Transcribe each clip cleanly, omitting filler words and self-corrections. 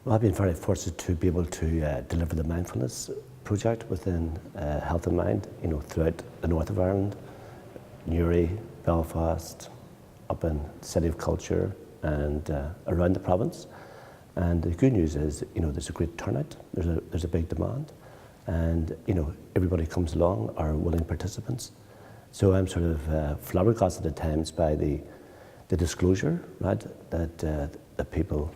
Well, I've been very fortunate to be able to deliver the mindfulness project within Health and Mind, throughout the north of Ireland, Newry, Belfast, up in the City of Culture and around the province. And the good news is, there's a great turnout, there's a big demand, and, everybody comes along, are willing participants. So I'm sort of flabbergasted at times by the disclosure, right, that people,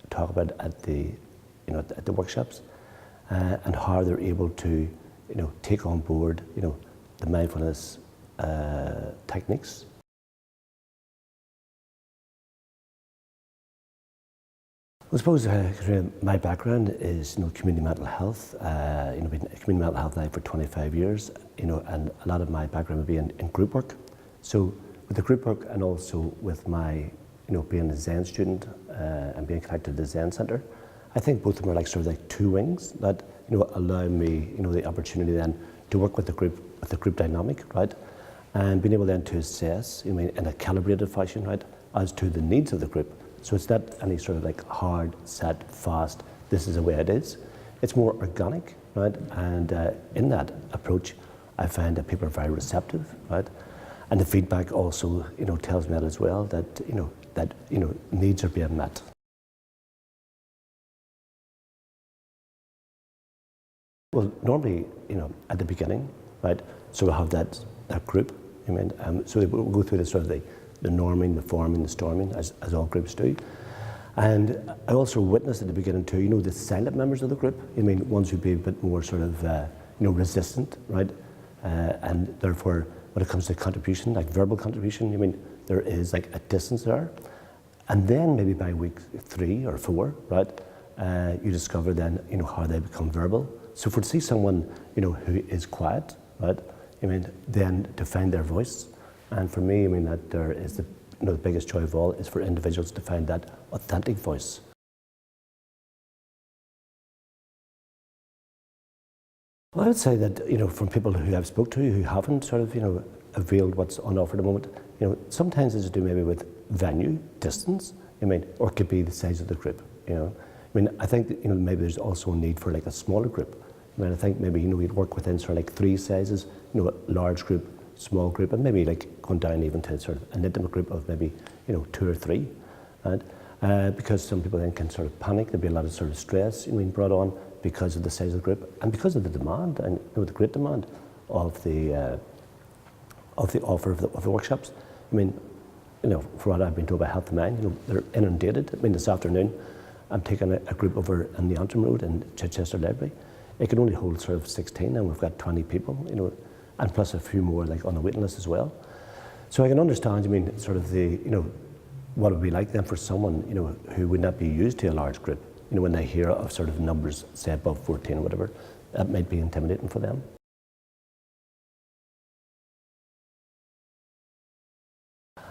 talk about at the workshops, and how they're able to, take on board, the mindfulness techniques. I suppose my background is, community mental health. Been in community mental health now for 25 years, and a lot of my background would be in group work. So with the group work and also with my, being a Zen student and being connected to the Zen Centre, I think both of them are sort of like two wings that, allow me, the opportunity then to work with the group dynamic, right? And being able then to assess, in a calibrated fashion, right, as to the needs of the group. So it's not any sort of like hard, set, fast, this is the way it is. It's more organic, right? And in that approach, I find that people are very receptive, right? And the feedback also, tells me that as well, that, needs are being met. Well, normally, at the beginning, right, so we'll have that group, so we'll go through the sort of the norming, the forming, the storming, as all groups do. And I also witnessed at the beginning too, the silent members of the group, ones who'd be a bit more sort of, resistant, right? And therefore, when it comes to contribution, like verbal contribution, there is like a distance there. And then maybe by week 3 or 4, right, you discover then, how they become verbal. So to see someone, who is quiet, right, then to find their voice. And for me, that there is the biggest joy of all is for individuals to find that authentic voice. Well, I would say that, from people who I've spoke to who haven't sort of, availed what's on offer at the moment, sometimes it's to do maybe with venue, distance, or it could be the size of the group, I think that, maybe there's also a need for like a smaller group. I think maybe, we'd work within sort of like 3 sizes, large group, small group, and maybe like going down even to sort of an intimate group of maybe, 2 or 3, right? Because some people then can sort of panic, there'll be a lot of sort of stress, brought on because of the size of the group and because of the demand and the great demand of the offer of the workshops. For what I've been told by Health and Mind, they're inundated. This afternoon, I'm taking a group over in the Antrim Road in Chichester Library. It can only hold sort of 16, and we've got 20 people, and plus a few more like on the waiting list as well. So I can understand, sort of the, what it would be like then for someone, who would not be used to a large group, when they hear of sort of numbers, say above 14 or whatever, that might be intimidating for them.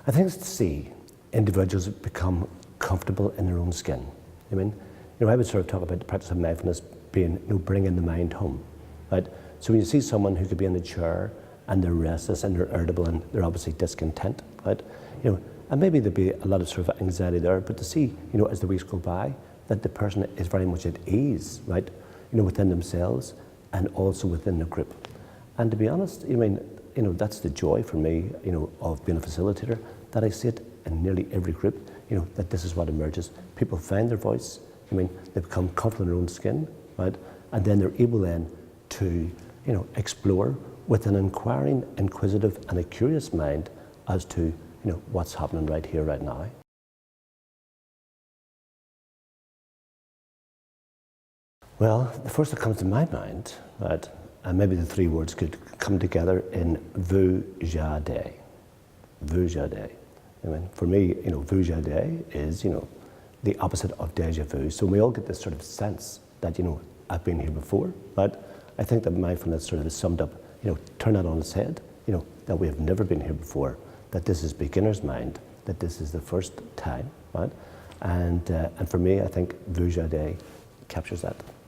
I think it's to see individuals become comfortable in their own skin. I would sort of talk about the practice of mindfulness being, bringing the mind home, right? So when you see someone who could be in the chair and they're restless and they're irritable and they're obviously discontent, right? And maybe there'd be a lot of sort of anxiety there, but to see, as the weeks go by, that the person is very much at ease, right? Within themselves and also within the group. And to be honest, that's the joy for me, of being a facilitator, that I see it in nearly every group, that this is what emerges. People find their voice, they become comfortable in their own skin, right? And then they're able then to, explore with an inquiring, inquisitive and a curious mind as to, what's happening right here, right now. Well, the first that comes to my mind, right, and maybe the 3 words could come together in vu jade. Vu jade. For me, vu jade is, the opposite of déjà vu. So we all get this sort of sense that, I've been here before, but I think that mindfulness sort of is summed up, turn that on its head, that we have never been here before, that this is beginner's mind, that this is the first time, right? And for me, I think vu jade captures that.